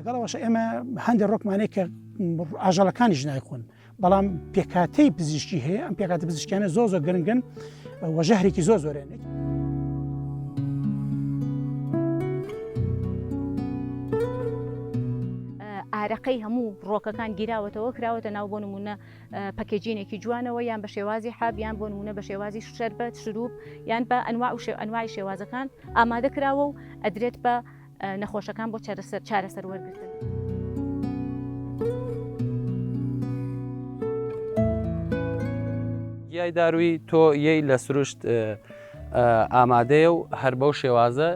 لەگەڵەوەش ئێمە هەندێک ڕۆکمانەیە کە ئاژەڵەکانیش نایخۆن، بەڵام پێکاتەی پزیشکی هەیە، ئەم پێکاتە پزیشکیانە زۆر گرنگن و ژەهرێکی زۆرێنێت. ئارەقەی هەموو ڕۆکەکان گیراوەتەوە کراوەتە ناو بۆ نمونە پەکێجینێکی جوانەوە، یان بە شێوازی حاب، یان بۆ نمونە بە شێوازی شەربەت، شروب، یان بە ئەنواعی شێوازەکان ئامادە کراوە و ئەدرێت بە نەخۆشەکان بۆ چارەسەر وەرگرتن. یای داروی تۆ یەی لە سروشت ئامادەیە و هەر بەو شێوازە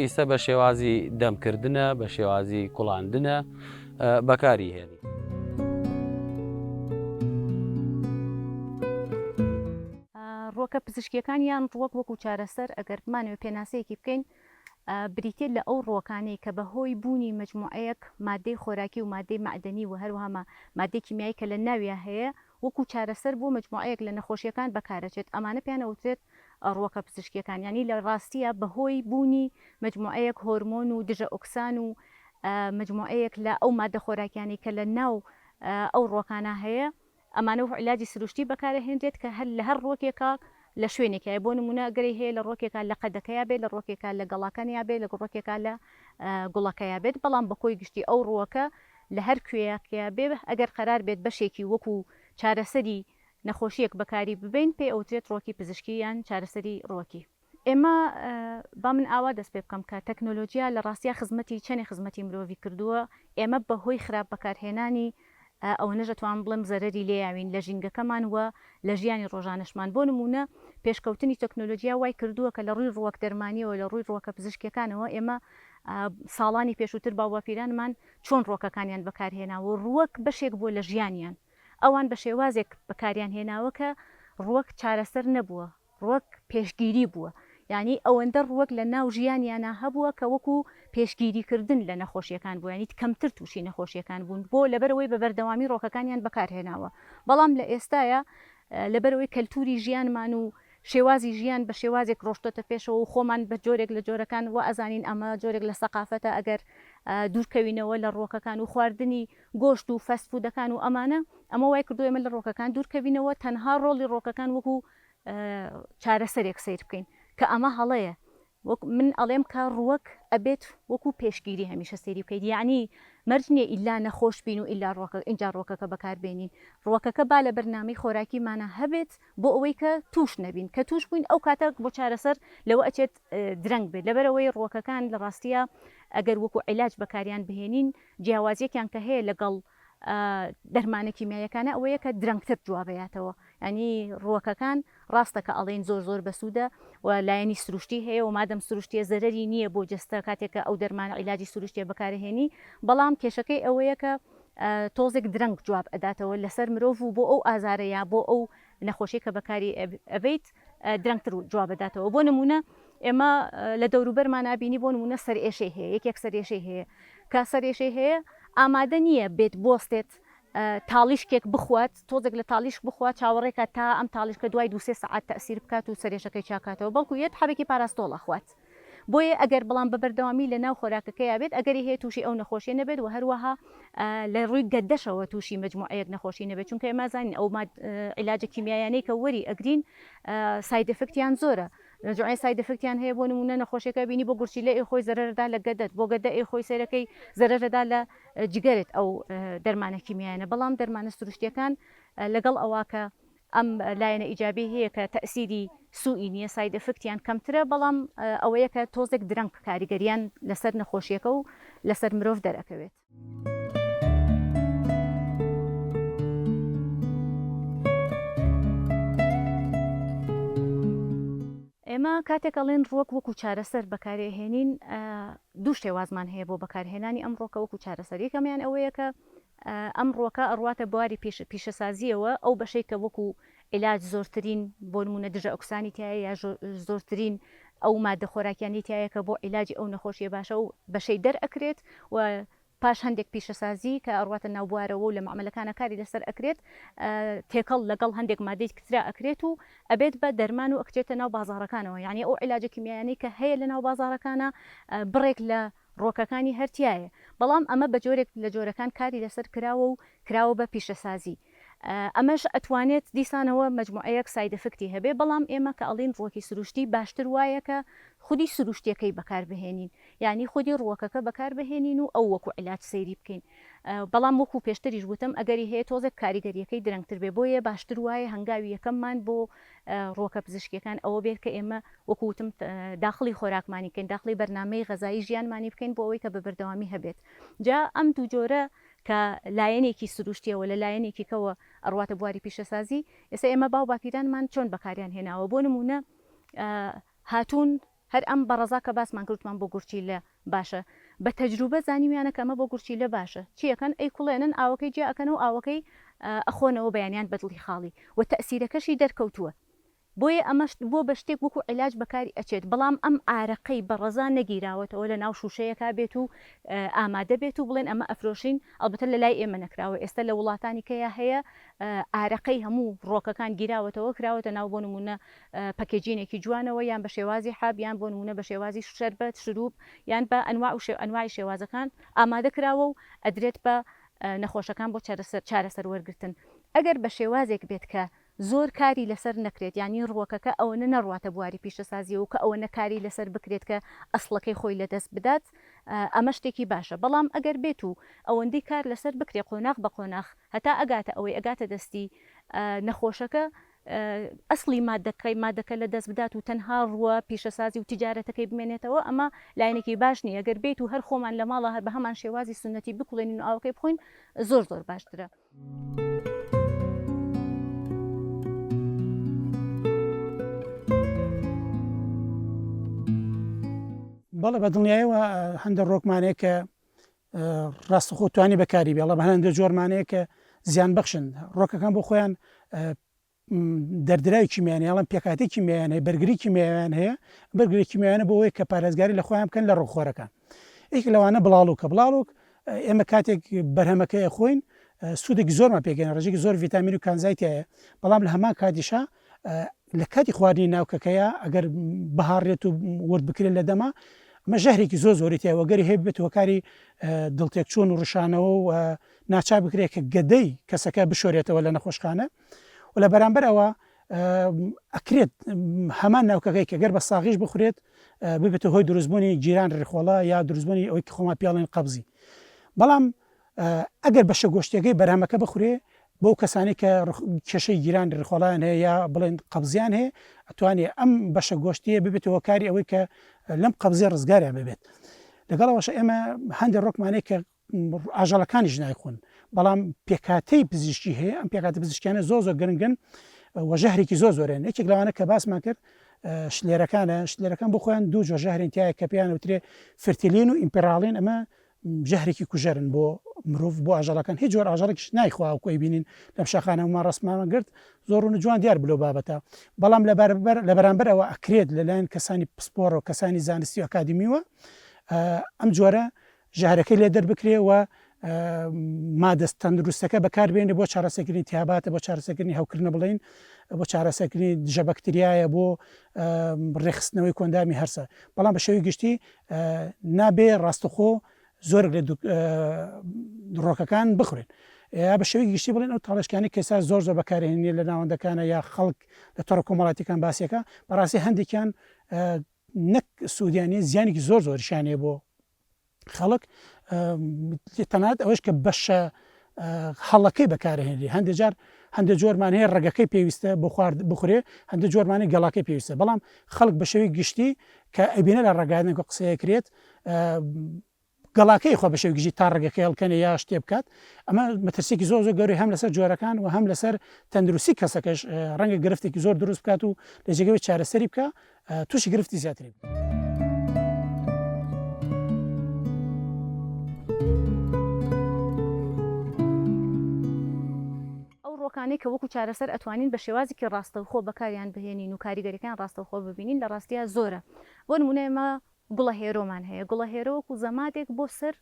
ئیسە بە شێوازی دەمکردنە، بە شێوازی کوڵاندنە بەکاری هێنی. ڕۆکە پزیشکیەکان یان ڕوەک وەکو چارەسەر ئەگەر بمانەوە پێناسەیەکی بکەین بریتێت لە ئەو ڕۆکانەی کە بەهۆی بوونی مجموعەیەک مادەی خۆراکی و مادەی معدنی و هەروەها مادەی کیمیایی کە لە ناویە هەیە وەکو چارەسەر بۆ مجموعەیەک لە نەخۆشیەکان بەکارەچێت. ئەمانە پێیان ئەوترێت ڕۆکە پزیشکیەکان، ینی لە ڕاستیە بەهۆی بوونی مجموعەیەک هۆرمۆن و دژە ئۆکسان و مجموعەیەک لە ئەو مادە خۆراکیانی کە لە ناو ئەو ڕۆکانە هەیە، ئەمانە و عیلاجی سروشتی بەکارهێنرێت کە هەر لە هەر ڕۆکێکە لە شوێنێکە بۆ نمونە گەری هەیە لە ڕۆکێکە لە قەدەکەیا بێت، لە ڕۆکێکە لە گەڵاکانیا بێت، لە ڕۆکێکە لە گوڵەکەیا بێت، بەڵام بەکۆی گشتی ئەو ڕۆکە لە هەر کوێیەکە بێ ئەگەر قەرار بێت بەشێکی وەکو چارەسەری نەخۆشیەک بەکاری ببین پێ ئەوترێت ڕۆکی پزیشکی یان چارەسەری ڕۆکی. ئێمە با من ئاوا دەست پێ بکەم کە تەکنۆلۆژیا لە ڕاستیە خزمەتی چەندی خزمەتی مرۆڤی کردووە. ئێمە بەهۆی خراپ بەکارهێنانی ئەو نەژەتوان بڵم زەرری لێیاوین لە ژینگەکەمان وە لە ژیانی ڕۆژانەشمان. بۆ نمونە پێشکەوتنی تەکنۆلۆژیا وای کردووە کە لە ڕووی ڕوەک دەرمانیەوە لە ڕووی ڕۆکە پزیشکیەکانەوە ئێمە ساڵانی پێشووتر باوەپیرانمان چۆن ڕۆکەکانیان بەکارهێناوە ڕوەک بەشێک بووە لە ژیانیان. ئەوان بە شێوازێک بەکاریان هێناوە کە ڕوەک چارەسەر نەبووە، ڕوەک پێشگیری بووە. یعنی ئەوەندە ڕوەک لە ناو ژیانیانە هەبووە کە وەکو پێشگیریکردن لە نەخۆشیەکان بوو، ینی کەمتر تووشی نەخۆشیەکان بوون بۆ لەبەرەوەی بە بەردەوامی ڕۆکەکانیان بەکارهێناوە. بەڵام لە ئێستاە لەبەرەوەی کەلتوری ژیانمان و شێوازی ژیان بە شێوازێک ڕۆشتۆتە پێشەوە و خۆمان بە جۆرێک لە جۆرەکان و ئەزانین ئەمە جۆرێک لە سەقافەتە ئەگەر دوورکەوینەوە لە ڕۆکەکان و خواردنی گۆشت و فەستفودەکان و ئەمە وای کردو ئێمە لە ڕۆکەکان دوورکەوینەوە تەنها ڕۆڵی ڕۆکەکان وەکو چارەسەرێک سیر بکەین کە ئەمە هەڵەیە. من ئەڵێم کە ڕوەک ئەبێت وەکو پێشگیری هەمیشە سێری بکەیت، یعنی مەرج نییە ئیلا نەخۆش بین و ئیلا اینجا ڕۆکەکە بەکاربێنین. ڕۆکەکە با لە بەرنامەی خۆراکیمانە هەبێت بۆ ئەوەی کە توش نەبین، کە توش بووین ئەو کاتە بۆ چارەسەر لەوە ئەچێت درەنگ بێت. لەبەرەوەی ڕۆکەکان لە ڕاستیە ئەگەر وەکو عیلاج بەکاریان بهێنین جیاوازیەکیان کە هەیە لەگەڵ دەرمانە کیمیایەکانە ئەوەیە کە درەنگتر جوابەیاتەوە. ینی ڕۆکەکان ڕاستە کە ئەڵێن زۆر بەسوودە و لایەنی سروشتی هەیە و مادەم سروشتیە زەرەری نییە بۆ جەستە کاتێکە ئەو دەرمانە عیلاجی سروشتیە بەکارهێنی، بەڵام کێشەکەی ئەوەیە کە تۆزێک درەنگ جواب ئەداتەوە لەسەر مرۆڤ و بۆ ئەو ئازارەیە بۆ ئەو نەخۆشی کە بەکاری ئەبیت درەنگتر جواب ئەداتەوە. بۆ نمونە ئێمە لە دەوروبەرمان نبینی بۆ نمونە سەرئێشەی هەیە، یەکێک سەرئێشەی هەیە کە سەرئێشەی هەیە ئامادە نییە بێت بۆستێت تاڵیشکێک بخوات، تۆزێک لە تاڵیش بخوات چاوەڕێکە تا ئەم تاڵیشکە دوای 2-3 سەعات تەسیر بکات و سەرێشەکەی چاکاتەوە، بەڵکو یەت حەبێکی پاراستۆڵە خوات. بۆیە ئەگەر بەڵام بە بەردەوامی لە ناو خۆراکەکەی بێت ئەگەری هەیە تووشی ئەو نەخۆشیە نەبێت و هەروەها لە ڕووی گەدەشەوە تووشی مجموعەیەک نەخۆشی نەبێت، چونکە ئێمە زانین ئەو عیلاجە کیمیایانەی کە وەری ئەگرین ساید ئفکتیان زۆرە. جوعی ساید ئفکتیان هەیە بۆ نمونە نەخۆشیەکە بینی بۆ گورچیلە خۆی زەرەردا لە گەدەت، بۆ گەدە خۆی سەرەکەی زەرەردا لە جگەرێت ئەو دەرمانە کیمیایانە. بەڵام دەرمانە سروشتیەکان لەگەڵ ئەوواکە ئەم لایەنە ئیجابی هەیە کە تەسیری سوئی نییە، ساید ئفکتیان کەمترە، بەڵام ئەوەیە کە تۆزێک درەنگ کاریگەریان لەسەر نەخۆشیەکە و لەسەر مرۆڤ دەرەکەوێت. ئێمە کاتێک ئەڵێن ڕۆک وەکو چارەسەر بەکارهێنین دوو شێوازمان هەیە بۆ بەکارهێنانی ئەم ڕۆکە وەکو چارەسەر. یەکەمیان ئەوەیە کە ئەم ڕۆکە ئەڕواتە بواری پیشەسازیەوە ئەو بەشەی کە وەکو عیلاج زۆرترین بۆ نمونە دژە ئۆکسانی تایە یا زۆرترین ئەو مادە خۆراکیانی تایە کە بۆ عیلاجی ئەو نەخۆشیە باشە و بەشەی دەرئەکرێت و پاش هەندێک پیشەسازی کە ئەڕواتە ناوبوارەوە و لە معاملەکانە کاری لەسەر ئەکرێت تێکەڵ لەگەڵ هەندێک مادەی کترا ئەکرێت و ئەبێت بە دەرمان و ئەکرێتە ناو بازاڕەکانەوە. یعنی ئەو عیلاجە کیمیایانەی کە هەیە لە ناو بازاڕەکانە بڕێک لە ڕۆکەکانی هەرتیایە بەڵام ئەمە بە جۆرێک لە جۆرەکان کاری لەسەر کراوە و کراوە بە پیشەسازی ئەمەش ئەتوانێت دیسانەوە مجموعەیەک سایدەفکتی هەبێ بەڵام ئێمە کە ئەڵین ڕۆکی سروشتی باشتر وایە کە خودی سروشتیەکەی بەکاربهێنین یعنی خودی ڕۆکەکە بەکاربهێنین و ئەو وەکو عیلاج سەیری بکەین بەڵام وەکو پێشتریش وتم ئەگەری هەیە تۆزێک کاریگەریەکەی درەنگتر بێ بۆیە باشتر وایە هەنگاوی یەکەممان بۆ ڕۆکە پزیشکیەکان ئەوە بێت کە ئێمە وەکوتم داخلی خۆراکمانی بکەین داخلی بەرنامەی غەزایی ژیانمانی بکەین بۆ ئەوەی کە بە بەردەوامی هەبێت جا ئەم دوو جۆرە کە لایەنێکی سروشتیەوە لە لایەنێکی کەوە ئەڕواتە بواری پیشەسازی ئێستا ئێمە باو باپیرانمان چۆن بەکاریان هێناوە بۆ نمونە هاتوون هەر ئەم بەڕەزا کە باسمان کردمان بۆ گورچی لە باشە بە تەجروبە زانیویانە کە ئەمە بۆ گورچی لە باشە چیەکەن ئەی کوڵێنن ئاوەکەی جێ ئەکەن و ئاوەکەی ئەخۆنەوە بەیانیان بەدڵی خاڵی و تەسیرەکەشی دەرکەوتووە بۆیە ئەمەش بۆ بە شتێک وەکو عیلاج بەکاری ئەچێت بەڵام ئەم ئارەقەی بەڕەزا نەگیراوەتەوە لە ناو شوشەیەکا بێت و ئامادە بێت و بڵێن ئەمە ئەفرۆشین ئەلبەتە لە لای ئێمە نەکراوە ئێستا لە وڵاتانی کەیە هەیە ئارەقەی هەموو ڕۆکەکان گیراوەتەوە کراوەتە ناو بۆ نمونە پەکێجینێکی جوانەوە یان بە شێوازی حاب یان بۆ نمونە بە شێوازی شەربەت شروب یان بە ئەنواعی شێوازەکان ئامادە کراوە و ئەدرێت بە نەخۆشەکان بۆ چارەسەر وەرگرتن ئەگەر بە شێوازێک بێت کە زۆر کاری لەسەر نەکرێت ینی ڕۆکەکە ئەوە نەڕواتە بواری پیشەسازی و کە ئەوە نەکاری لەسەر بکرێت کە ئەسڵەکەی خۆی لەدەست بدات ئەمە شتێکی باشە بەڵام ئەگەر بێت و ئەوەندەی کار لەسەر بکرێت قۆناغ بە قۆناغ هەتا ئەگاتە ئەوەی ئەگاتە دەستی نەخۆشەکە ئەسڵی مادەکە لە دەست بدات و تەنها ڕووە پیشەسازی و تیجارەتەکەی بمێنێتەوە ئەمە لاینێکی باش نیە ئەگەر بێت و هەر خۆمان لە ماڵە هەر بە هەمان شێوازی سنەتی بکوڵێنین و ئاوەکەی بخۆین زۆر باشترە. بەڵێ بە دڵنیایەوە هەندێک ڕۆکمانەیە کە ڕاستەخۆ توانی بەکاری بێ بەڵام هەندێک جۆرمانەیە کە زیان بەخشن ڕۆکەکان بۆ خۆیان دەردراوی کیمیانی پێکاتی کیمیان هەیە بەرگری کیمیاویان هەیە بەرگری کیمیانە بۆ ئەوەی کە پارێزگاری لە خۆیان بکەن لە ڕۆخۆرەکان ئیک لەوانە بڵاڵوکە بڵاڵوک ئێمە کاتێک بەرهەمەکەی خۆین سوودێکی زۆرمان پێگەین ڕێژێکی زۆر ڤیتامین و کانزایتی هەیە بەڵام لە هەمان کاتیشا لە کاتی خواردنی ناوکەکەیە ئەگەر بەهاڕێت و ورد بکرێت لە دەما ئەمە ژەهرێکی زۆر زۆری وەگەری هەیە بێت وەکاری دڵتێک چۆن و ڕشانەوە و ناچا بکرێت کە گەدەی کەسەکە بشۆرێتەوە لە نەخۆشخانە و لە بەرامبەر ئەوە ئەکرێت هەمان ناوکەکەی کە گەر بە ساغیش بخورێت ببێتە هۆی دروستبوونی جیران ڕێخۆڵە یا دروستبوونی ئەوەی خۆما پیاڵێن قەبزی بەڵام ئەگەر بەشە گۆشتەکەی بەرهەمەکە بخورێ بۆ کەسانی کە کێشەی گیران ڕێخۆڵیان هەیە یا بڵێن قەبزیان هەیە ئەتوانێت ئەم بەشە گۆشتیە ببێتەوە کاری ئەوەی کە لەم قەبزی ڕزگاریان ببێت لەگەڵەوەش ئێمە هەندێک ڕۆکمانەیە کە ئاژەڵەکانی ژنای خۆن بەڵام پێکاتەی پزیشکی هەیە ئەم پێکاتە پزیشکیانە زۆر گرنگن و ژەهرێکی زۆرن یەکێک لەوانە کە باسمان کرد شلێرەکان بۆ خۆیان دوو جۆر ژەهرێنتیایە کە پێیان وترێ فرتیلین و ئیمپێراڵین ئەمە ژەهرێکی کوژەرن بۆ مرۆڤ بۆ ئاژەڵەکان هیچ جۆر ئاژەڵێکیش نایخوا و کۆی بینین لەم شاخانەمان ڕستمانە گرت زۆر و جوان دیار بلۆ بابەتە بەڵام لە بەرامبەر ئەوە ئەکرێت لەلایەن کەسانی پسپۆڕ و کەسانی زانستی و ئەکادمیوە ئەم جۆرە ژەهرەکەی لێ دەربکرێ و مادەست تەندروستەکە بەکاربێنێ بۆ چارەسەرکردنی تیاباتە بۆ چارەسەرکردنی هەوکردنە بڵین بۆ چارەسەرکردنی دژە بەکتریایە بۆ ڕێخستنەوەی کۆندامی هەرسە بەڵام بە شێوی گشتی نابێ ڕاستەخۆ زۆر لە ڕۆکەکان بخورێن یا بە شێوی گشتی بڵێن ئەو تاڵشکانی کەسا زۆر بەکارهێنێ لە ناوەندەکانە یا خەڵک لە تۆڕە کۆمەڵاتیەکان باسیەکە بەڕاستی هەندێکیان نەک سوودیانی زیانێکی زۆریشانێ بۆ خەڵک تەنانەت ئەوەش کە بەشە هەڵەکەی بەکارهێنێ هەندێک جۆرمان هەیە ڕێگەکەی پێویستە بۆ خوارد بخورێ هەندێک جۆرمانی گەڵاکەی پێویستە بەڵام خەڵک بە شێوی گشتی کە ئەبینە لە ڕێگاندنێک قسەیە کرێت گەڵاکەی خۆ بە شێوی گشتی تا ڕێگەکەی هەڵکەنێ یا شتێ بکات ئەمە مەترسێکی زۆر گەوری هەم لەسەر جۆرەکان و هەم لەسەر تەندروستی کەسەکەش ڕەنگە گرفتێکی زۆر دروست بکات و لە جێگەوەی چارەسەری بکە تووشی گرفتی زیاتری بکات. ڕۆکانەی کە وەکو چارەسەر ئەتوانین بە شێوازێکی ڕاستەوخۆ بەکاریان بهێنین و کاریگەریەکان ڕاستەوخۆ ببینین لە ڕاستیە زۆرە بۆ نمونە ئێمە گوڵە هێرۆمان هەیە گوڵە هێرۆ وەکو زەماتێک بۆ سەر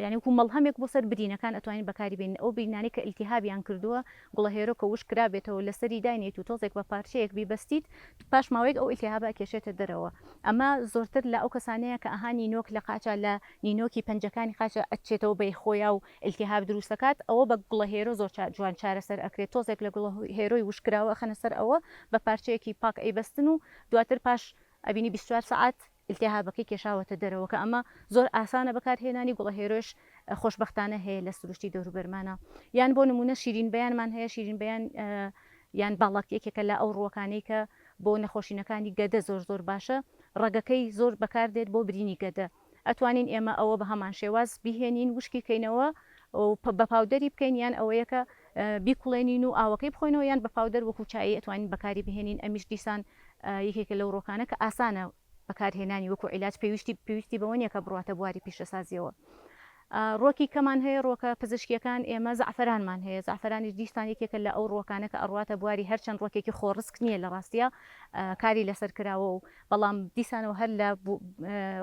ینی وکو مەڵهەمێک بۆ سەر برینەکان ئەتوانین بەکاری بێن ئەو برینانی کە ئیلتیهابیان کردووە گوڵەهێرۆ کە وش کرابێتەوە لەسەری داینێت و تۆزێک بە پارچەیەک بیبەستیت پاش ماوەیەک ئەو ئیلتیهابە کێشێتە دەرەوە ئەمە زۆرتر لە ئەو کەسانەیە کە ئەها نینۆک لە قاچە لە نینۆکی پەنجەکانی قاچە ئەچێتەوە بە خۆیا و ئیلتیهاب دروست دەکات ئەوە بە گوڵەهێرۆ زۆر جوان چارەسەر ئەکرێت تۆزێک لە گوڵەهێرۆی وشکراوە خەنە سەر ئەوە بە پارچەیەکی پاک ئەیبەستن و دواتر پاش ئەبینی 24 ساعت ئیلتیهابەکەی کێشاوەتە دەرەوە کە ئەمە زۆر ئاسانە بەکارهێنانی گوڵەهێرۆش خۆشببختانە هەیە لە سروشتی دەوروبەرمانە یان بۆ نمونە شیرین بەیانمان هەیە شیرین بەیان یان باڵاکیەکێکە لە ئەو ڕووەکانەی کە بۆ نەخۆشینەکانی گەدە زۆر باشە ڕەگەکەی زۆر بەکاردێت بۆ برینی گەدە ئەتوانین ئێمە ئەوە بە هەمان شێواز بیهێنین وشکی کەینەوە بە پاودەری بکەین یان ئەوەیەکە بیکوڵێنین و ئاوەکەی بخۆینەوە یان بە پاودەر وەکو چایی ئەتوانین بەکاری بهێنین ئەمیش دیسان یەکێکە لەو ڕۆکانە کە ئاسانە بەکارهێنانی وەکو عیلاج پێویستی بەوە نیە کە بڕاتە بواری پیشەسازیەوە ڕۆکی کەمان هەیە ڕۆکە پزیشکیەکان ئێمە زعفرانمان هەیە زعفرانی دیستان یەکێکە لە ئەو ڕۆکانە کە ئەڕاتە بواری هەرچەند ڕۆکێکی خۆڕسک نییە لە ڕاستیە کاری لەسەر کراوە و بەڵام دیسانەوە هەر لە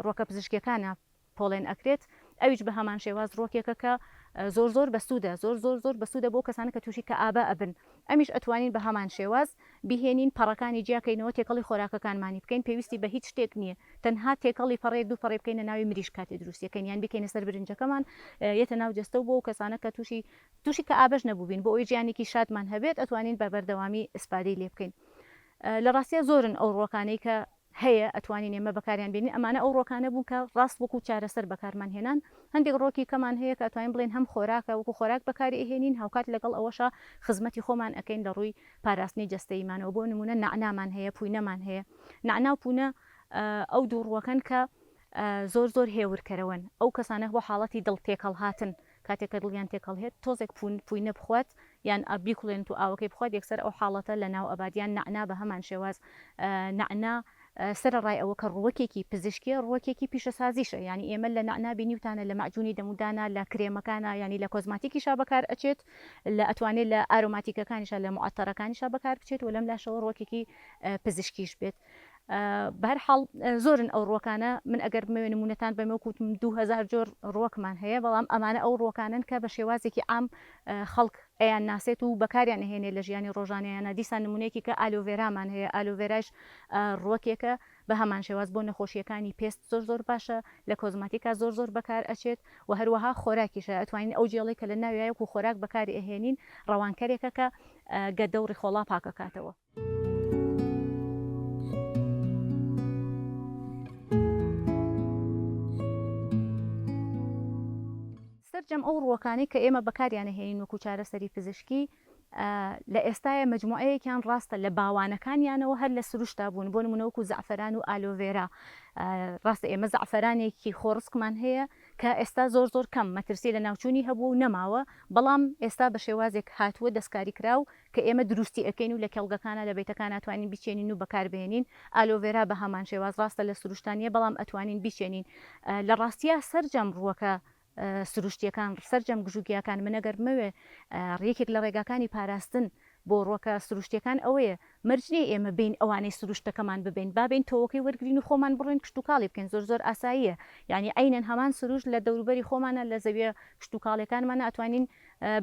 ڕۆکە پزیشکیەکانە پۆڵێن ئەکرێت ئەویش بە هەمان شێواز ڕۆکێکە کە زۆر بەسوودە زۆر بەسوودە بۆ کەسانە کە تووشی کە ئابە ئەبن ئەمیش ئەتوانین بە هەمان شێواز بیهێنین پەڕەکانی جیاکەینەوە تێکەڵی خۆراکەکانمانی بکەین پێویستی بە هیچ شتێک نییە تەنها تێکەڵی پەڕێک دوو پەڕێ بکەینە ناوی مریش کاتی دروستیەکەین یان بکەینە سەر برنجەکەمان یەتە ناو جەستە بۆ کەسانە کە تووشی کە ئابەش نەبووبین بۆ ئەوی ژیانێکی شادمان هەبێت ئەتوانین بە بەردەوامی ئسپادەی لێ بکەین لە ڕاستیە زۆرن ئەو ڕۆکانەی کە هەیە ئەتوانین ئێمە بەکاریان بینین ئەمانە ئەو ڕۆکانە بوون کە ڕاست وەکو چارەسەر بەکارمان هێنان هەندێک ڕۆکی کەمان هەیە کە ئەتوانین بڵێن هەم خۆراکە وەکو خۆراک بەکاری ئەهێنین هاوکات لەگەڵ ئەوەشە خزمەتی خۆمان ئەەکەین لە ڕووی پاراستنی جەستەیمانەوە بۆ نمونە نعنامان هەیە پوینەمان هەیە نعنا و پوونە ئەو دوو ڕوەکەن کە زۆر هێورکەرەوەن ئەو کەسانە بۆ حاڵەتی دڵ تێکەڵ هاتن کاتێکە دڵیان تێکەڵ هێت تۆزێک پوینە بخوات یان ئەبی کوڵێن و ئاوەکەی بخوات یەکسەر ئەو حاڵەتە لە ناو ئەبادیان نعنا بە هەمان شێواز نعنا سەرڕای ئەوە کە ڕوەکێکی پزیشکی ڕوەکێکی پیشەسازیشە ینی ئێمە لە نعنابی نیوتانە لە معجونی دەمودانە لە کرێمەکانە ینی لە کۆزماتیکیشا بەکار ئەچێت لە ئەتوانێت لە ئاروماتیکەکانیشە لە معتەرەکانیشا بەکار بچێت و لەم لاشەوە ڕوەکێکی پزیشکیش بێت بەهرحاڵ زۆرن ئەو ڕوەکانە من ئەگەر بمەوێ نمونەتان بەمە کوتم 2000 جۆر ڕوەکمان هەیە بەڵام ئەمانە ئەو ڕوەکانن کە بە شێوازێکی عام خەڵک ئەیان ناسێت و بەکاریان هێنێ لە ژیانی ڕۆژانەیانە دیسان نمونەیەکی کە ئالۆڤێرامان هەیە ئالۆڤێراش ڕوەکێکە بە هەمان شێواز بۆ نەخۆشیەکانی پێست زۆر باشە لە کۆزماتیکا زۆر بەکار ئەچێت و هەروەها خۆراکیشە ئەتوانین ئەو جێڵی کە لە ناویایەک و خۆراک بەکاری ئەهێنین ڕەوانکەرێکە کە گەدە و ڕیخۆڵا پاکەکاتەوە. سەرجەم ئەو ڕوەکانی کە ئێمە بەکاریانە هێنین وەکو چارەسەری پزیشکی لە ئێستاە مجموعەیەکیان ڕاستە لە باوانەکانیانەوە هەر لە سروشتا بوون بۆ نمونەوەکو زعفران و ئالۆڤێرا ڕاستە ئێمە زعفرانێکی خۆڕسکمان هەیە کە ئێستا زۆر کەم مەترسی لە ناوچوونی هەبوو و نەماوە بەڵام ئێستا بە شێوازێک هاتووە دەستکاری کراو کە ئێمە دروستی ئەەکەین و لە کێڵگەکانە لە بیتەکان ئەتوانین بچێنین و بەکاربێنین ئالۆڤێرا بە هەمان شێواز ڕاستە لە سروشتانیە بەڵام ئەتوانین بچێنین لە ڕاستیە سەرجەم ڕووەکە سروشتیەکان سەرجەم گژوگیەکان منەگەر بمەوێ ڕێکێک لە ڕێگاکانی پاراستن بۆ ڕۆکە سروشتیەکان ئەوەیە مەرجێ ئێمە بین ئەوانەی سروشتەکەمان ببین بابین تۆوەکەی وەرگین و خۆمان بڕێن کشتتوکاڵی بکەین زۆر ئاساییە یعنی ئەینەن هەمان سروش لە دەوروبەری خۆمانە لە زەویە کشتتوکاڵەکانمانە ئەتوانین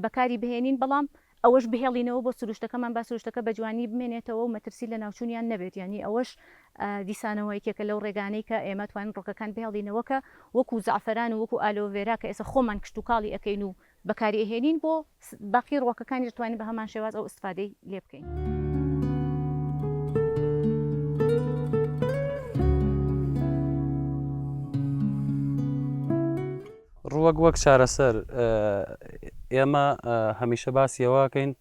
بەکاری بهێنین بەڵام ئەوەش بهێڵینەوە بۆ سروشتەکەمان با سروشتەکە بە جوانی بمێنێتەوە و مەترسی لە ناوچوونیان نەبێت ینی ئەوەش دیسانەوە یەکێکە لەو ڕێگانەی کە ئێمە توانین ڕۆکەکان بهێڵینەوەکە وەکو زعفران و وەکو ئالۆڤێرا کە ئێستا خۆمان کشتتوکاڵی ئەەکەین و بەکاری ئەهێنین بۆ باقی ڕۆکەکانی دەتوانین بە هەمان شێواز ئەو ئستفادەی لێ بکەین. ڕوەک وەک چارەسەر ئێمە هەمیشە باسیەوەکەین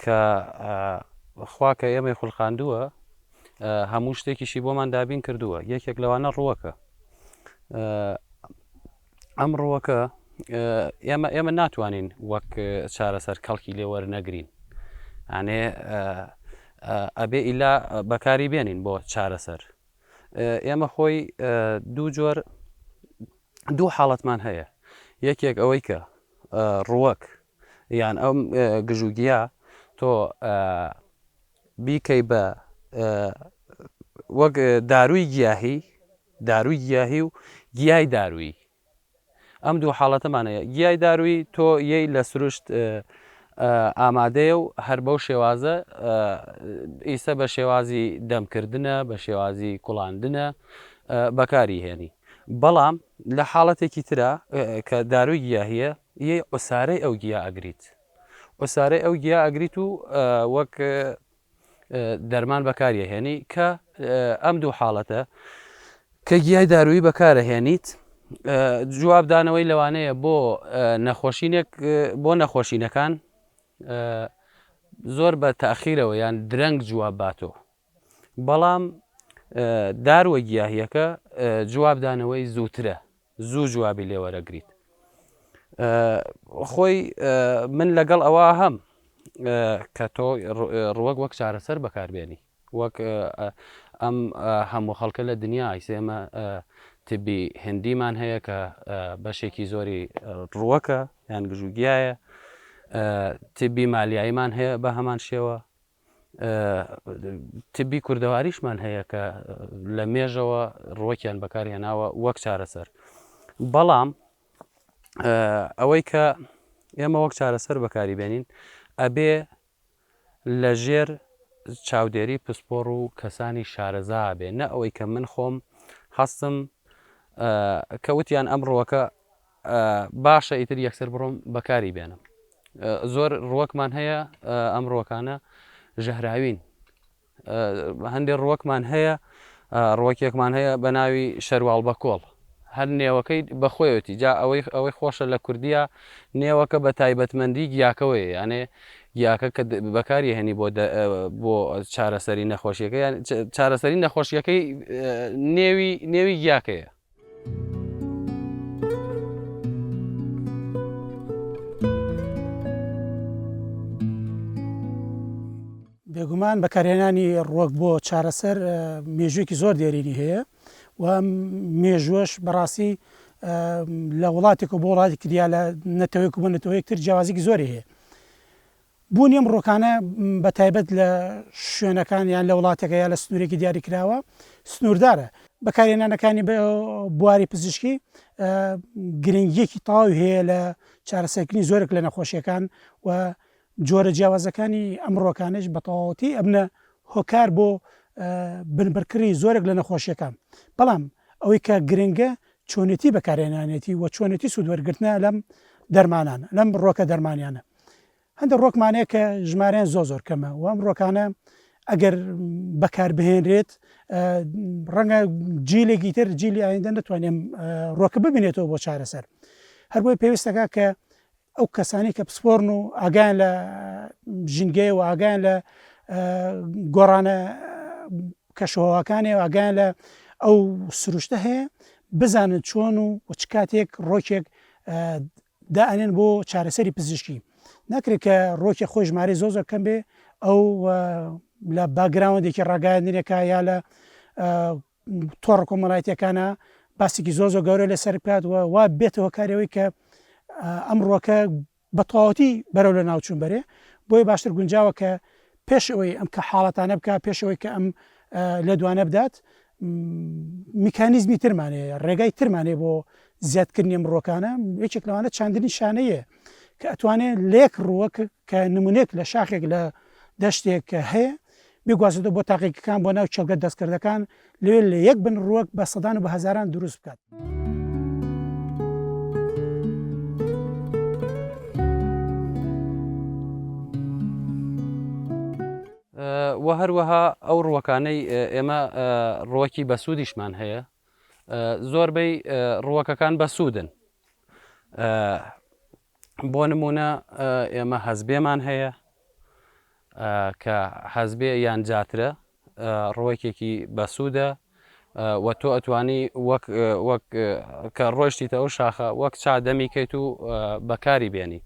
کە خوا کە ئێمە خوڵخاندووە هەموو شتێکیشی بۆمان دابین کردووە یەکێک لەوانە ڕوەکە ئەم ڕوەکە ئێمە ناتوانین وەک چارەسەر کەڵکی لێ وەرنەگرین ئانێ ئەبێ ئیلا بەکاری بێنین بۆ چارەسەر ئێمە خۆی دوو حاڵەتمان هەیە یەکێک ئەوەی کە ڕوەک یان ئەم گژوگیا تۆ بیکەی بە وەک داروی گیاهی و گیای دارویی ئەم دوو حاڵەتەمانەیە گیای داروی تۆ یەی لە سروشت ئامادەیە و هەر بەو شێوازە ئیسە بە شێوازی دەمکردنە بە شێوازی کوڵاندنە بەکاری هێنی بەڵام لە حاڵەتێکی ترە کە داروی گیاهیە یەی ئۆسارەی ئەو گیا ئەگریت ئۆسارەی ئەو گیا ئەگریت و وەک دەرمان بەکاریە هێنی کە ئەم دوو حاڵەتە کە گیای دارویی بەکارەهێنیت جوابدانەوەی لەوانەیە بۆ نەخۆشینێک بۆ نەخۆشینەکان زۆر بە تاخیرەوە یان درەنگ جواب باتۆ بەڵام داروە گیاهیەکە جوابدانەوەی زووترە زوو جوابی لێوەرەگریت خۆی من لەگەڵ ئەوە هەم کە تۆ ڕوەک وەک چارەسەر بەکاربێنی وەک ئەم هەموو خەڵکە لە دنیا ئیسێمە تبی هندیمان هەیە کە بەشێکی زۆری ڕووەکە یان گژوگیایە تبی مالیاییمان هەیە بە هەمان شێوە تبی کوردەواریشمان هەیە کە لە مێژەوە ڕوەکیان بەکارهێناوە وەک چارەسەر بەڵام ئەوەی کە ئێمە وەک چارەسەر بەکاری بێنین ئەبێ لە ژێر چاودێری پسپۆڕ و کەسانی شارەزا بێ نە ئەوەی کە من خۆم هەستم کەوتیان ئەم ڕووەکە باشە ئیتر یەکسەر بڕۆم بەکاری بێنم زۆر ڕووەکمان هەیە ئەم ڕووەکانە ژەهراوین هەندێک ڕووەکمان هەیە ڕووەکێکمان هەیە بە ناوی شەروال بە کۆڵ هەر نێوەکەی بەخۆیەتی جا ئەوەی خۆشە لە کوردیە نێوەکە بە تایبەتمەندی گیاکەوەی یانێ گیاکە کە بەکاری هێنی بۆ چارەسەری نەخۆشیەکە یان چارەسەری نەخۆشیەکەی نێوی گیاکەیە بێگومان بەکارهێنانی ڕووەک بۆ چارەسەر مێژوویەکی زۆر دێرینی هەیە و مێژوەش بەڕاستی لە وڵاتێک و بۆ وڵاتی کریا لە نەتەوەیەک و بۆ نەتەوەیەکتر جیاوازێکی زۆری هەیە بوونی ئەم ڕووەکانە بە تایبەت لە شوێنەکان یان لە وڵاتێکە یا لە سنوورێکی دیاری کراوە سنووردارە بەکارهێنانەکانی بواری پزیشکی گرنگیەکی تەواوی هەیە لە چارەسەرکردنی زۆرێک لە نەخۆشیەکان و جۆرە جیاوازەکانی ئەم ڕووەکانش بە تەواوەتی ئەبنە هۆکار بۆ بنبەرکردنی زۆرێک لە نەخۆشیەکان بەڵام ئەوەی کە گرنگە چۆنێتی بەکارهێنانێتی و چۆنێتی سوودوەرگرتنە لەم دەرمانان لەم ڕۆکە دەرمانیانە هەندێک ڕۆکمانەیە کە ژمارەیان زۆر کەمە و ئەم ڕۆکانە ئەگەر بەکار بهێنرێت ڕەنگە جیلێکی تر جیلی ئایندە نتوانێم ڕۆکە ببینێتەوە بۆ چارەسەر هەر بۆی پێویستەکە کە ئەو کەسانی کە پسپۆرن و ئاگیان لە ژینگەی و ئاگیان لە گۆڕانە کەشەوەکانی و ئاگیان لە ئەو سروشتە هەیە بزانن چۆن و چ کاتێک ڕۆکێک دائنێن بۆ چارەسەری پزیشکی ناکرێت کە ڕۆکی خۆی ژمارە زۆر کەم بێ ئەو لە باگراوندێکی ڕاگەاندنێکە یا لە تۆڕ کۆمەڵایەتیەکانە باسێکی زۆر گەورە لەسەر بکات و وا بێتەوە کارەوەی کە ئەم ڕۆکە بە تەواوەتی بەرەو لە ناوچوون بەرێ بۆی باشتر گونجاوە کە پێشەوەی ئەم کە حاڵەتانە بکە پێشەوەی کە ئەم لە دوانە بدات میکانیزمی ترمانەیە ڕێگای ترمانێ بۆ زیادکردنی ئەم ڕۆکانە یەکێک لەوانە چاندنی شانەیە کە ئەتوانێت لێک ڕووەک کە نمونێک لە شاخێک لە دەشتێک کە هەیە بگوازێتەوە بۆ تاقیەکان بۆ ناو چەلگە دەستکردەکان لەوێ لە یەک بن ڕووەک بە سەدان و بە هەزاران دروست بکات. و هەروەها ئەو ڕووەکانەی ئێمە ڕووەکی بەسوودیشمان هەیە زۆربەی ڕووەکەکان بەسوودن بۆ نمونە ئێمە هەزبێمان هەیە کە هەزبێ یان جاترە ڕۆیەکێکی بەسوودە و تۆ ئەتوانی وەک کە ڕۆیشتیتە ئەو شاخە وەک چادەمی کەیت و بەکاری بێنی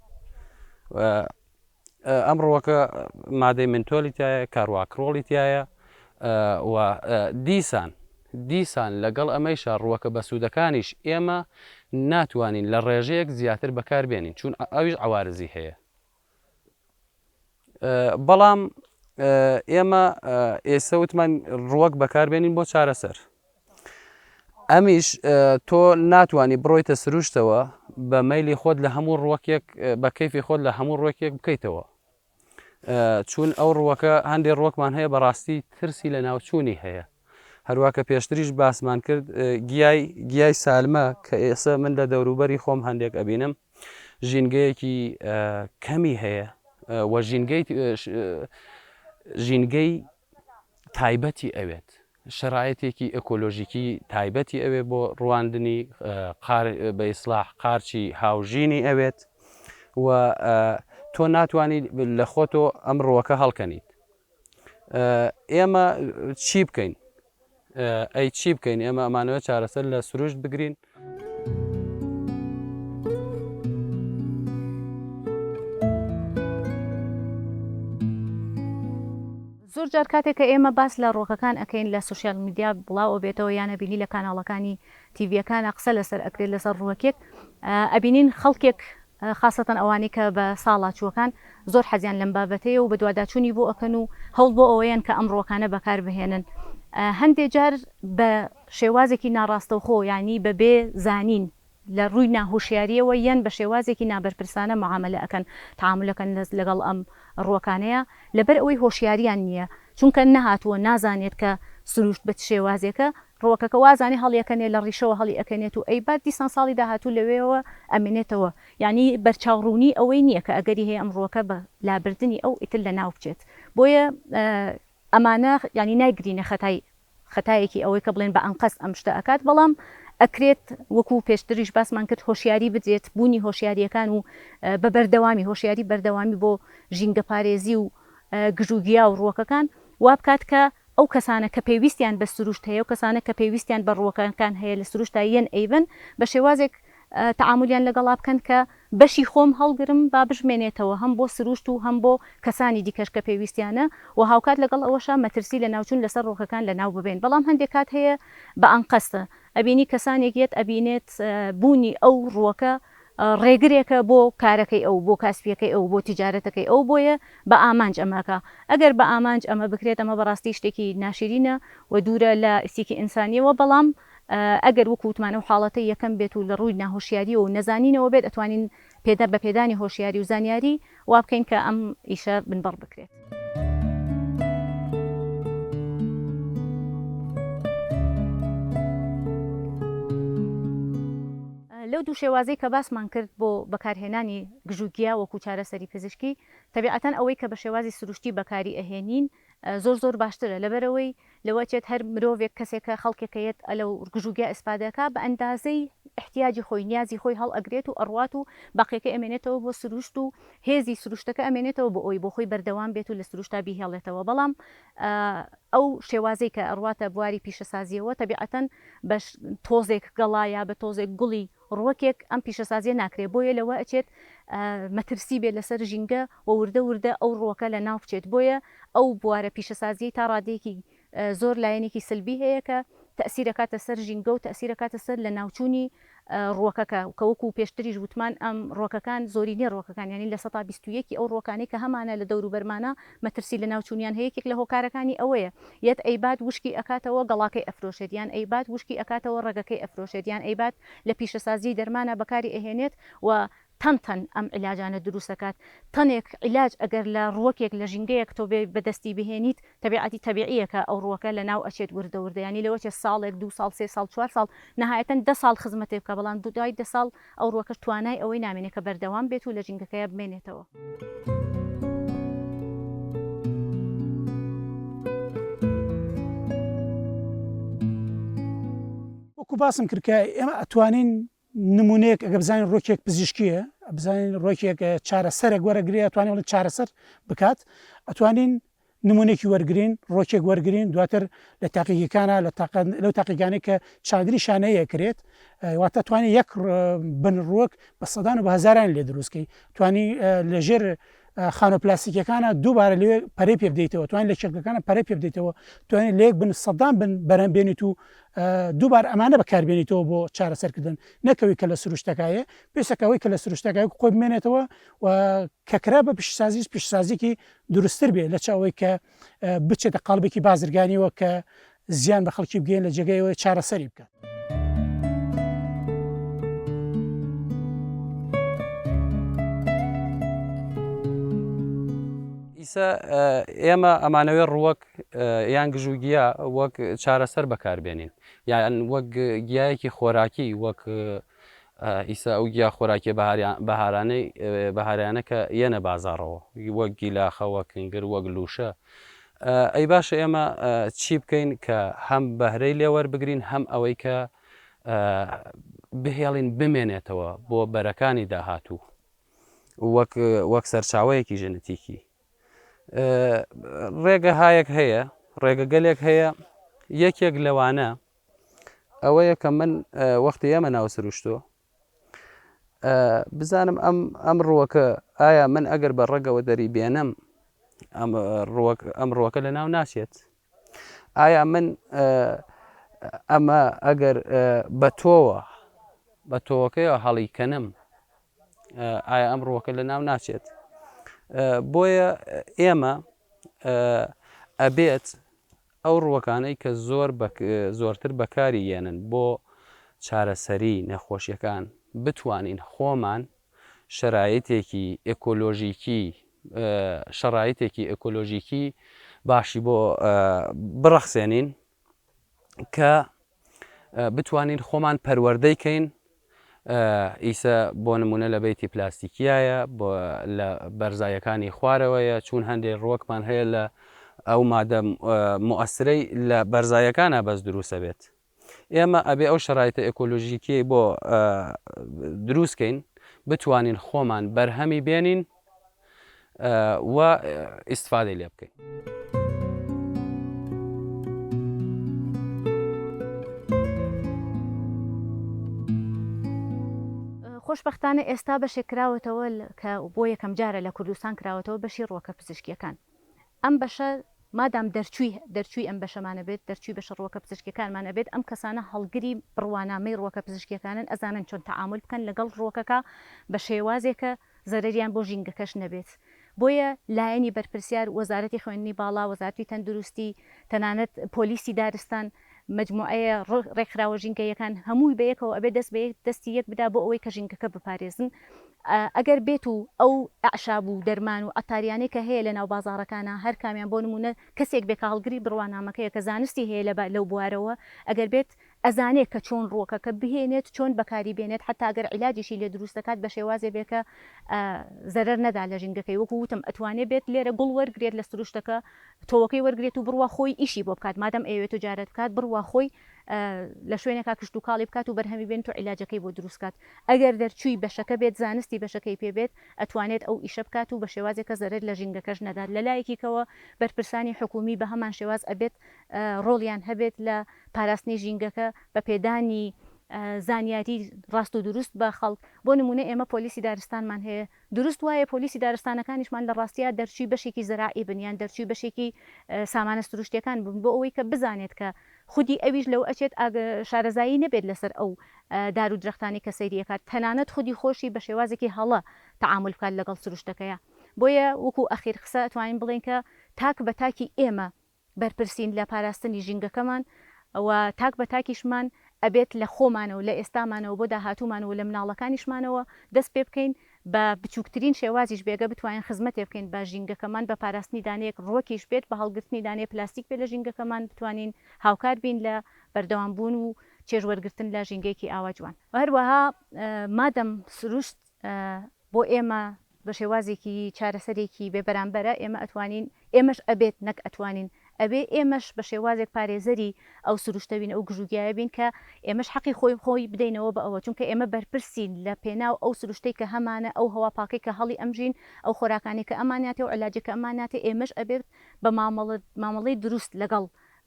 ئەم ڕۆکە مادەی منتۆلی تایە کارواکرۆڵی تایە و دیسان لەگەڵ ئەمەیشە ڕووەکە بەسوودەکانیش ئێمە ناتوانین لە ڕێژەیەک زیاتر بەکاربێنین چون ئەویش عوارزی هەیە بەڵام ئێمە ئێستا وتمان ڕووەک بەکاربێنین بۆ چارەسەر ئەمیش تۆ ناتوانانی بڕۆیتە سروشتەوە بە مەیلی خۆت لە هەموو ڕوەکێک بە کەیفی خۆت لە هەموو ڕوەکێک بکەیتەوە چون ئەو ڕوەکە هەندێک ڕۆکمان هەیە بەڕاستی ترسی لە ناوچوونی هەیە هەروە کە پێشتریش باسمان کرد گیای سالمە کە ئێستا من لە دەوروبەری خۆم هەندێک ئەبینم ژینگەیەکی کەمی هەیە و ژینگەی تایبەتی ئەوێت شرایەتێکی ئەکۆلۆژیکی تایبەتی ئەوێ بۆ ڕواندنی بە ئیسلاح قارچی هاوژینی ئەوێت و تۆ ناتوانانی لە خۆتۆ ئەم ڕووەکە هەڵکەنیت ئێمە چی بکەین ئەی چی بکەین ئێمە ئەمانەوە چارەسەر لە سروشت بگرین زۆر جار کاتێک کە ئێمە باس لە ڕۆکەکان ئەەکەین لە سوشیال میدیا بڵاو بێتەوە یانە بینی لە کاناڵەکانی تیڤەکانە قسە لەسەر ئەکرێت لەسەر ڕووەکێک ئەبینین خەڵکێک خاصەتەن ئەوانی کە بە ساڵاچووەکان زۆر حەزیان لەم بابەتەیە و بە دوواداچوونی بۆ ئەکەن و هەوڵ بۆ ئەوەیان کە ئەم ڕۆکانە بەکار بهێنن هەندێک جار بە شێوازێکی ناڕاستەوخۆ ینی بەبێ زانین لە ڕووی ناهۆشیاریەوە یان بە شێوازێکی نابەرپرسانە معاملە ئەەکەن تعاملەکەن لەگەڵ ئەم ڕووەکانەیە لەبەر ئەوەی هۆشیاریان نییە چونکە نەهاتووە نازانێت کە سروشت بە شێوازێکە ڕۆکەکە وازانێ هەڵیەکەنێت لە ڕیشەوە هەڵی ئەەکەنێت و ئەی بعد دیسان ساڵی داهاتوو لەوێەوە ئەمێنێتەوە یعنی بەرچاوڕوونی ئەوەی نییە کە ئەگەری هەیە ئەم ڕۆکە بە لابردنی ئەو ئیتر لە ناو بچێت بۆیە ئەمانە ینی نایگرینە خەتایەکی ئەوەی کە بڵێن بە ئەنقەس ئەم شتە ئەکات بەڵام ئەکرێت وەکو پێشتریش باسمان کرد هۆشیاری بدرێت بوونی هۆشیاریەکان و بە بەردەوامی هۆشیاری بەردەوامی بۆ ژینگە پارێزی و گژوگیا و ڕووەکەکان وا بکات کە ئەو کەسانە کە پێویستیان بە سروشت هەیە و کەسانە کە پێویستیان بە ڕووەکەکان هەیە لە سروشتا یەن ئەیبن بە شێوازێک تعاملیان لەگەڵا بکەن کە بەشی خۆم هەڵگرم با بژمێنێتەوە هەم بۆ سروشت و هەم بۆ کەسانی دیکەش کە پێویستیانە و هاوکات لەگەڵ ئەوەشە مەترسی لە ناوچوون لەسەر ڕۆکەکان لە ناو ببێن بەڵام هەندێک کات هەیە بە ئەنقەستە ئەبینی کەسانێکیت ئەبینێت بوونی ئەو ڕووەکە ڕێگرێکە بۆ کارەکەی ئەو بۆ کاسپیەکەی ئەو بۆ تیجارەتەکەی ئەو بۆیە بە ئامانج ئەمەکە ئەگەر بە ئامانج ئەمە بکرێت ئەمە بەڕاستی شتێکی ناشرینە و دوورە لە ئیسیکی ئینسانیەوە بەڵام ئەگەر وەکووتمانە و حاڵەتە یەکەم بێت و لە ڕووی ناهۆشیاری و نەزانینەوە بێت ئەتوانین پێدا بە پێدانی هۆشیاری و زانیاری وا بکەین کە ئەم ئیشە بنبەڕ بکرێت. لەو دوو شێوازەی کە باسمان کرد بۆ بەکارهێنانی گژوگیا وەکو چارەسەری پزیشکی تەبیعەتەن ئەوەی کە بە شێوازی سروشتی بەکاری ئەهێنین زۆر باشترە لەبەرەوەی لەوەچێت هەر مرۆڤێک کەسێکە خەڵکێکەیەت ئەلەو گژوگیا ئیسپادەکە بە ئەندازەی احتیاجی خۆی نیازی خۆی هەڵ ئەگرێت و ئەڕوات و باقیەکە ئەمێنێتەوە بۆ سروشت و هێزی سروشتەکە ئەمێنێتەوە بۆ ئەوی بۆ خۆی بەردەوام بێت و لە سروشتا بیهێڵێتەوە بەڵام ئەو شێوازەی کە ئەڕواتە بواری پیشەسازیەوە تەبیعەتەن بە تۆزێک گەڵا یا بە تۆزێک گوڵی ڕوەکێک ئەم پیشەسازیە ناکرێت بۆیە لەوە ئەچێت مەترسی بێت لەسەر ژینگە و وردە ئەو ڕوەکە لە ناو بچێت بۆیە ئەو بوارە پیشەسازی تا ڕادەیەکی زۆر لایەنێکی سلبی هەیە کە تەسیرەکاتە سەر ژینگە و تەسیرەکاتە سەر لە ناوچوونی ڕوەکەکە کە وەکو پێشتریش وتمان ئەم ڕۆکەکان زۆرینێ ڕۆکەکان ینی لە 121 ئەو ڕۆکانەی کە هەمانە لە دەوروبەرمانە مەترسی لە ناوچوونیان هەیەکێک لە هۆکارەکانی ئەوەیە یەت ئەیبات وشکی ئەکاتەوە گەڵاکەی ئەفرۆشێت یان ئەیبات وشکی ئەکاتەوە ڕێگەکەی ئەفرۆشێت یان ئەیبات لە پیشەسازی دەرمانە بەکاری ئەهێنێت و تەن ئەم عیلاجانە دروستەکات تەنێک عیلاج ئەگەر لە ڕووەکێک لە ژینگەیەک تۆ بەدەستی بهێنیت تەبیعەتی تەبیعیەکە ئەو ڕووەکە لە ناو ئەچێت وردە ینی لەوەچێت ساڵێک 2 ساڵ 3 ساڵ 4 ساڵ نەهایەتەن 10 ساڵ خزمەتێ بکە بەڵام دوای 10 ساڵ ئەو ڕووەکەش توانای ئەوەی نامێنێت کە بەردەوام بێت و لە ژینگەکەیە بمێنێتەوە. وەکو باسم کرد کە ئێمە ئەتوانین نمونەیەک ئەگە بزانین ڕۆکێک پزیشکیە بزانین ڕۆکێک چارەسەرێک وەرەگری ئەتوانین وڵ چارەسەر بکات ئەتوانین نمونێکی وەرگین ڕۆکێک وەرگین دواتر لە تاقیەکانە لەو تاقیگانەی کە چاگری شانەیە کرێت واتە توانانی یەک بن ڕۆک بە سەدان و بە هەزاران لێ دروستکەی توانی لەژێر خانە پلاستیکەکانە دووبارە لێ پەرەی پێ بدەیتەوە توانین لە چەکەکانە پەرەی پێ بدەیتەوە توانین لێک بن سەدان بن بەرەم بێنیت و دووبار ئەمانە بەکاربێنیتەوە بۆ چارەسەرکردن نەکەوی کە لە سروشتەکایە پێشەکەوەی کە لە سروشتەکای خۆی بمێنێتەوە و کەکرا بە پیشسازیکی دروستتر بێت لە چاوەی کە بچێتە قاڵبێکی بازرگانیەوە کە زیان بە خەڵکی بگەین لە جێگەیەوە چارەسەری بکات. ئیسا ئێمە ئەمانەوەی ڕوەک یان گژوگیا وەک چارەسەر بەکاربێنین یان وەک گیایەکی خۆراکی وەک ئیسا ئەو گیا خۆراکی بەهارانە کە یەنە بازاڕەوە وەک گیلاخە وەک کنگر وەک لووشە ئەی باشە ئێمە چی بکەین کە هەم بەهرەی لێوەربگرین هەم ئەوەی کە بهێڵین بمێنێتەوە بۆ بەرەکانی داهاتوو وەک سەرچاوەیەکی ژنەتیکی ڕێگە هایەک هەیە ڕێگە گەلێک هەیە یەکێک لەوانە ئەوەیە کە من وەختی ئێمە ناو سروشتۆ بزانم ئەم ڕووەکە ئایا من ئەگەر بە ڕێگەوە دەری بێنم ئەم ڕووەکە لە ناو ناچێت ئایا من ئەمە ئەگەر بە تۆوەکەیەوە هەڵیکەنم ئایا ئەم ڕووەکە لە ناو ناچێت بۆیە ئێمە ئەبێت ئەو ڕووەکانەی کە زۆرتر بەکاری هێنن بۆ چارەسەری نەخۆشیەکان بتوانین خۆمان شرایطێکی ئێکۆلۆژیکی باشی بۆ بڕەخسێنین کە بتوانین خۆمان پەروەردەیکەین ئیسە بۆ نمونە لە بەیتی پلاستیکیایە لە بەرزایەکانی خوارەوەیە چون هەندێک ڕووەکمان هەیە لە ئەو مادە مؤسرەی لە بەرزایەکانە بەس دروستە بێت ئێمە ئەبێ ئەو شرایطە ئێکۆلۆژیکی بۆ دروستکەین بتوانین خۆمان بەرهەمی بێنین و ئیسفادەی لێ بکەین. خۆشبەختانە ئێستا بەشێک کراوەتەوە کە بۆ یەکەم جارە لە کوردستان کراوەتەوە بەشی ڕووەکە پزیشکیەکان ئەم بەشە مادام دەرچووی ئەم بەشەمانە بێت دەرچووی بەشە ڕووەکە پزیشکیەکانمانە بێت ئەم کەسانە هەڵگری بڕوانامەی ڕووەکە پزیشکیەکانن ئەزانن چۆن تەعامل بکەن لەگەڵ ڕووەکەکە بە شێوازێکە زەرەریان بۆ ژینگەکەش نەبێت بۆیە لایەنی بەرپرسیار وەزارەتی خوێندنی باڵا وەزارەتی تەندروستی تەنانەت پۆلیسی دارستان مجموعەیە ڕێکخراوە ژینگەیەکان هەمووی بەیەکەوە ئەبێ دەستی یەک بدا بۆ ئەوەی کە ژینگەکە بپارێزن ئەگەر بێت و ئەو ئەعشاب و دەرمان و ئەتاریانەی کە هەیە لە ناو بازاڕەکانە هەر کامیان بۆ نمونە کەسێک بێک هەڵگری بڕوانامەکەیە کە زانستی هەیە لەو بوارەوە ئەگەر بێت ئەزانێت کە چۆن ڕووەکەکە بهێنێت چۆن بەکاری بێنێت حتا ئەگەر عیلاجیشی لێ دروست دەکات بە شێوازێ بێکە زەرەر نەدا لە ژینگەکەی وەکو وتم ئەتوانێت بێت لێرە گوڵ وەرگێت لە سروشتەکە تۆوەکەی وەرگێت و بڕوا خۆی ئیشی بۆ بکات مادەم ئەوێت و جارەت بکات بڕوا خۆی لە شوێنێکا کشت و کاڵی بکات و بەرهەمی بێن و عیلاجەکەی بۆ دروستکات ئەگەر دەرچووی بەشەکە بێت زانستی بەشەکەی پێبێت ئەتوانێت ئەو ئیشە بکات و بە شێوازێکە زەرەر لە ژینگەکەش نەدات لە لایەکیکەوە بەرپرسانی حکومی بە هەمان شێواز ئەبێت ڕۆڵیان هەبێت لە پاراستنی ژینگەکە بە پێدانی زانیاری ڕاست و دروست بە خەڵک بۆ نمونە ئێمە پۆلیسی دارستانمان هەیە دروست وایە پۆلیسی دارستانەکانیشمان لە ڕاستیە دەرچووی بەشێکی زەراعی بنیان دەرچووی بەشێکی سامانە سروشتیەکان بن بۆ ئەوەی کە بزانێت کە خودی ئەویش لەو ئەچێت شارەزایی نەبێت لەسەر ئەو دار و درەختانی کە سەیریەکات تەنانەت خودی خۆشی بە شێوازێکی هەڵە تەعامل بکات لەگەڵ سروشتەکەیە بۆیە وەکو ئەخیر قسە ئەتوانین بڵێن کە تاک بە تاکی ئێمە بەرپرسین لە پاراستنی ژینگەکەمان ئەوە تاک بە تاکیشمان ئەبێت لە خۆمانەوە لە ئێستامانەوە بۆ داهاتوومانەوە لە مناڵەکانیشمانەوە دەست پێ بکەین بە بچووکترین شێوازیش بێگە بتوانین خزمەتێ بکەین بە ژینگەکەمان بە پاراستنی دانەیەک ڕوەکیش بێت بە هەڵگرتنی دانێ پلاستیک بێت لە ژینگەکەمان بتوانین هاوکار بین لە بەردەوامبوون و چێژوەرگرتن لە ژینگەیەکی ئاوا جوان هەروەها مادەم سروشت بۆ ئێمە بە شێوازێکی چارەسەرێکی بێبەرامبەرە ئێمە ئەتوانین ئێمەش ئەبێت نەک ئەتوانین ئەبێ ئێمەش بە شێوازێک پارێزەری ئەو سروشتەبین ئەو گژوگیایە بین کە ئێمەش حەقی خۆی بدەینەوە بە ئەوە چونکە ئێمە بەرپرسین لە پێناو ئەو سروشتەی کە هەمانە ئەو هەوا پاکەی کە هەڵی ئەمژین ئەو خۆراکانی کە ئەماناتێ و علاجەکە ئەماناتێ ئێمەش ئەبێت بە مامەڵەی دروست لەگەڵ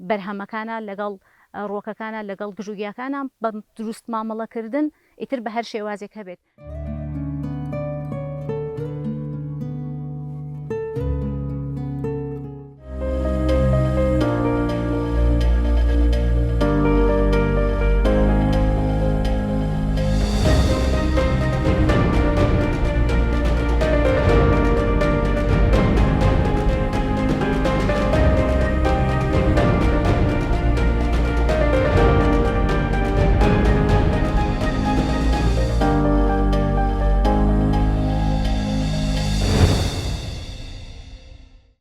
بەرهەمەکانە لەگەڵ ڕووەکەکانە لەگەڵ گژوگیاکانە بە دروست مامەڵەکردن ئیتر بە هەر شێوازێک هەبێت.